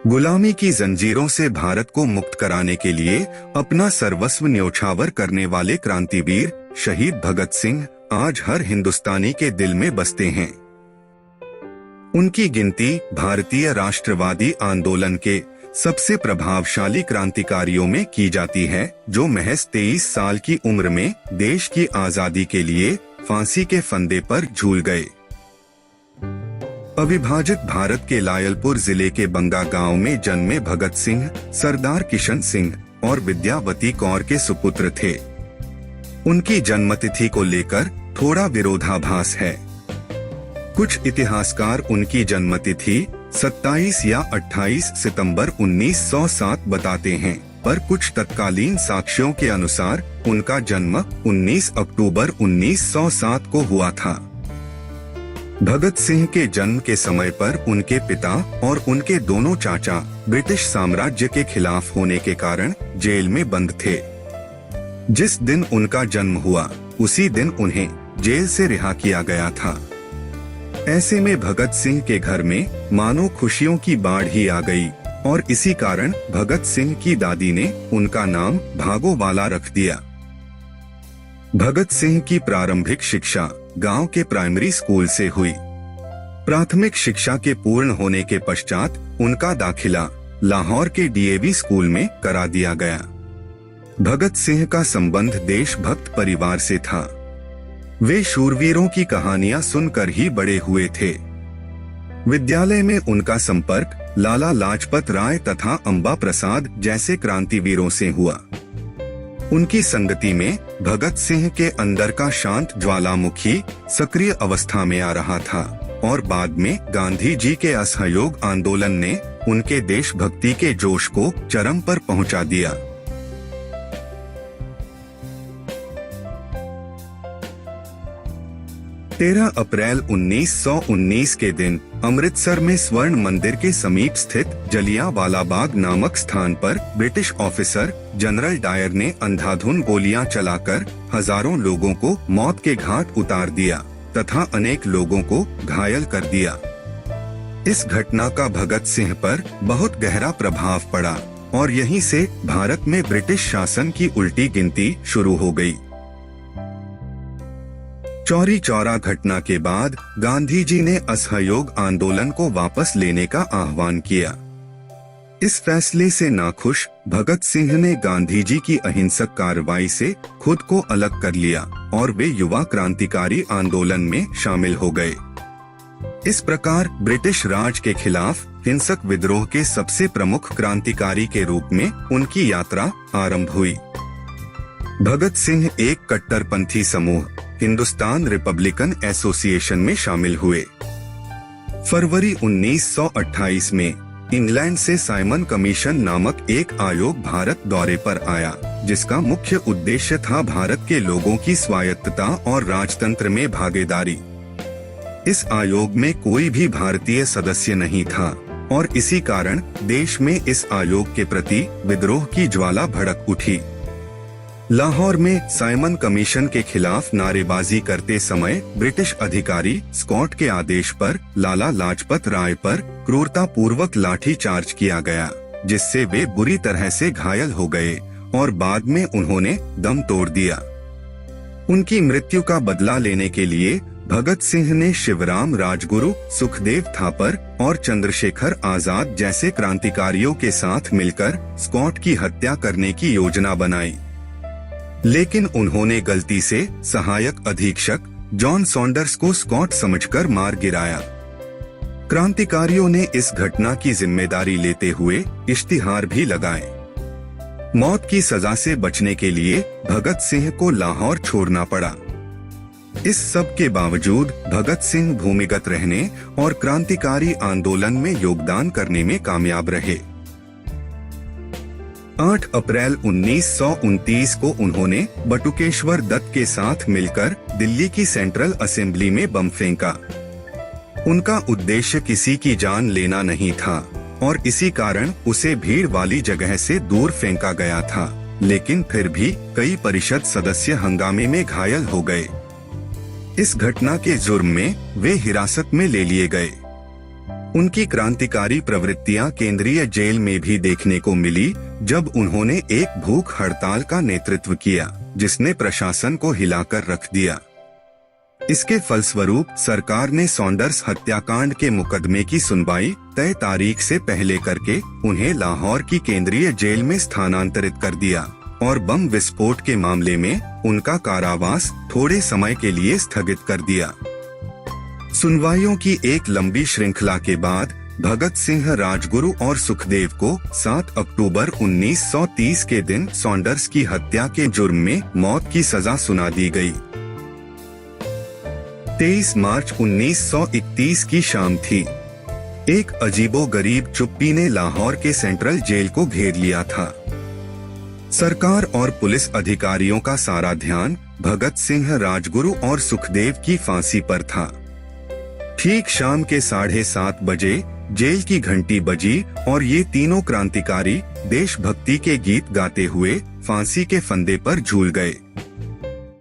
गुलामी की जंजीरों से भारत को मुक्त कराने के लिए अपना सर्वस्व न्योछावर करने वाले क्रांतिवीर शहीद भगत सिंह आज हर हिंदुस्तानी के दिल में बसते हैं। उनकी गिनती भारतीय राष्ट्रवादी आंदोलन के सबसे प्रभावशाली क्रांतिकारियों में की जाती है, जो महज 23 साल की उम्र में देश की आजादी के लिए फांसी के फंदे पर झूल गए। अविभाजित भारत के लायलपुर जिले के बंगा गांव में जन्मे भगत सिंह सरदार किशन सिंह और विद्यावती कौर के सुपुत्र थे। उनकी जन्मतिथि को लेकर थोड़ा विरोधाभास है। कुछ इतिहासकार उनकी जन्मतिथि 27 या 28 सितंबर 1907 बताते हैं, पर कुछ तत्कालीन साक्ष्यों के अनुसार उनका जन्म 19 अक्टूबर 1907 को हुआ था। भगत सिंह के जन्म के समय पर उनके पिता और उनके दोनों चाचा ब्रिटिश साम्राज्य के खिलाफ होने के कारण जेल में बंद थे। जिस दिन उनका जन्म हुआ उसी दिन उन्हें जेल से रिहा किया गया था। ऐसे में भगत सिंह के घर में मानो खुशियों की बाढ़ ही आ गई और इसी कारण भगत सिंह की दादी ने उनका नाम भागोवाला रख दिया। भगत सिंह की प्रारंभिक शिक्षा गांव के प्राइमरी स्कूल से हुई। प्राथमिक शिक्षा के पूर्ण होने के पश्चात उनका दाखिला लाहौर के डीएवी स्कूल में करा दिया गया। भगत सिंह का संबंध देशभक्त परिवार से था। वे शूरवीरों की कहानियां सुनकर ही बड़े हुए थे। विद्यालय में उनका संपर्क लाला लाजपत राय तथा अंबा प्रसाद जैसे क्रांतिवीरों से हुआ। उनकी संगति में भगत सिंह के अंदर का शांत ज्वालामुखी सक्रिय अवस्था में आ रहा था और बाद में गांधी जी के असहयोग आंदोलन ने उनके देशभक्ति के जोश को चरम पर पहुंचा दिया। तेरह अप्रैल 1919 के दिन अमृतसर में स्वर्ण मंदिर के समीप स्थित जलियांवाला बाग नामक स्थान पर ब्रिटिश ऑफिसर जनरल डायर ने अंधाधुन गोलियां चलाकर हजारों लोगों को मौत के घाट उतार दिया तथा अनेक लोगों को घायल कर दिया। इस घटना का भगत सिंह पर बहुत गहरा प्रभाव पड़ा और यहीं से भारत में ब्रिटिश शासन की उल्टी गिनती शुरू हो गई। चौरी चौरा घटना के बाद गांधी जी ने असहयोग आंदोलन को वापस लेने का आह्वान किया। इस फैसले से नाखुश भगत सिंह ने गांधी जी की अहिंसक कार्रवाई से खुद को अलग कर लिया और वे युवा क्रांतिकारी आंदोलन में शामिल हो गए। इस प्रकार ब्रिटिश राज के खिलाफ हिंसक विद्रोह के सबसे प्रमुख क्रांतिकारी के रूप में उनकी यात्रा आरंभ हुई। भगत सिंह एक कट्टरपंथी समूह हिंदुस्तान रिपब्लिकन एसोसिएशन में शामिल हुए। फरवरी 1928 में इंग्लैंड से साइमन कमीशन नामक एक आयोग भारत दौरे पर आया, जिसका मुख्य उद्देश्य था भारत के लोगों की स्वायत्तता और राजतंत्र में भागीदारी। इस आयोग में कोई भी भारतीय सदस्य नहीं था और इसी कारण देश में इस आयोग के प्रति विद्रोह की ज्वाला भड़क उठी। लाहौर में साइमन कमीशन के खिलाफ नारेबाजी करते समय ब्रिटिश अधिकारी स्कॉट के आदेश पर लाला लाजपत राय पर क्रूरतापूर्वक लाठी चार्ज किया गया, जिससे वे बुरी तरह से घायल हो गए और बाद में उन्होंने दम तोड़ दिया। उनकी मृत्यु का बदला लेने के लिए भगत सिंह ने शिवराम राजगुरु, सुखदेव थापर और चंद्रशेखर आजाद जैसे क्रांतिकारियों के साथ मिलकर स्कॉट की हत्या करने की योजना बनाई, लेकिन उन्होंने गलती से सहायक अधीक्षक जॉन सॉन्डर्स को स्कॉट समझकर मार गिराया। क्रांतिकारियों ने इस घटना की जिम्मेदारी लेते हुए इश्तिहार भी लगाए। मौत की सजा से बचने के लिए भगत सिंह को लाहौर छोड़ना पड़ा। इस सब के बावजूद भगत सिंह भूमिगत रहने और क्रांतिकारी आंदोलन में योगदान करने में कामयाब रहे। 8 अप्रैल 1929 को उन्होंने बटुकेश्वर दत्त के साथ मिलकर दिल्ली की सेंट्रल असेंबली में बम फेंका। उनका उद्देश्य किसी की जान लेना नहीं था और इसी कारण उसे भीड़ वाली जगह से दूर फेंका गया था, लेकिन फिर भी कई परिषद सदस्य हंगामे में घायल हो गए। इस घटना के जुर्म में वे हिरासत में ले लिए गए। उनकी क्रांतिकारी प्रवृत्तियां केंद्रीय जेल में भी देखने को मिली, जब उन्होंने एक भूख हड़ताल का नेतृत्व किया जिसने प्रशासन को हिलाकर रख दिया। इसके फलस्वरूप सरकार ने सॉन्डर्स हत्याकांड के मुकदमे की सुनवाई तय तारीख से पहले करके उन्हें लाहौर की केंद्रीय जेल में स्थानांतरित कर दिया और बम विस्फोट के मामले में उनका कारावास थोड़े समय के लिए स्थगित कर दिया। सुनवाइयों की एक लंबी श्रृंखला के बाद भगत सिंह, राजगुरु और सुखदेव को 7 अक्टूबर 1930 के दिन सॉन्डर्स की हत्या के जुर्म में मौत की सजा सुना दी गई। 23 मार्च 1931 की शाम थी। एक अजीबोगरीब चुप्पी ने लाहौर के सेंट्रल जेल को घेर लिया था। सरकार और पुलिस अधिकारियों का सारा ध्यान भगत सिंह, राजगुरु और सुखदेव की फांसी पर था। ठीक शाम के 7:30 बजे जेल की घंटी बजी और ये तीनों क्रांतिकारी देशभक्ति के गीत गाते हुए फांसी के फंदे पर झूल गए।